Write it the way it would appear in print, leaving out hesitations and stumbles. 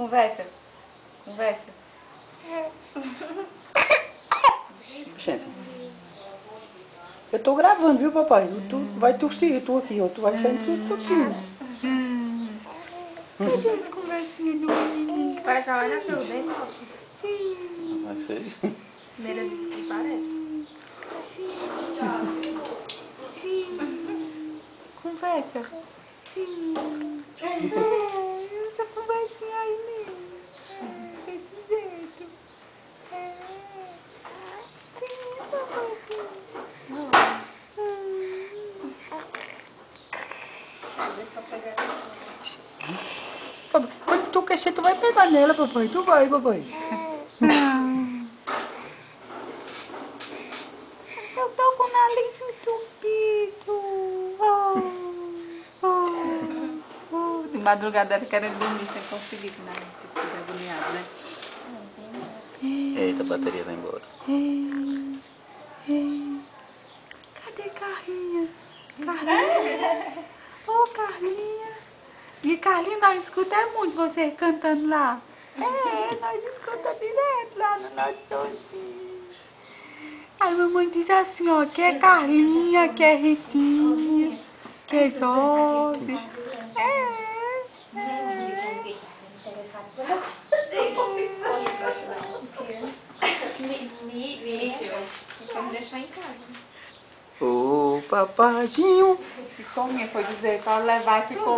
Conversa. Conversa. Gente, eu tô gravando, viu, papai? Tu vai tossir, tu aqui, ó. Tu vai sair tudo tossindo. Cadê as conversinhas do menininho? Que parece que ela vai nascer o dente. Sim. Vai ser? Neira disse que parece. Sim. Conversa. Sim. Essa conversinha aí mesmo. Desse jeito. Sim, papai. Quando tu crescer, tu vai pegar nela, papai. Tu vai, papai. Eu tô com o nariz entupido. De madrugada ela querendo dormir sem conseguir, que nariz entupido, agoniado, né? Eita, a bateria vai embora. Cadê Carlinha? Carlinha? Ô, Carlinha. E Carlinha, nós escutamos muito você cantando lá. Nós escutamos direto lá no nosso sonzinho. Aí mamãe diz assim, ó, que é Carlinha, que é Ritinha, que é Jorge. Quer me deixar em casa. Ô, papadinho. Ficou minha, foi dizer para levar e ficou.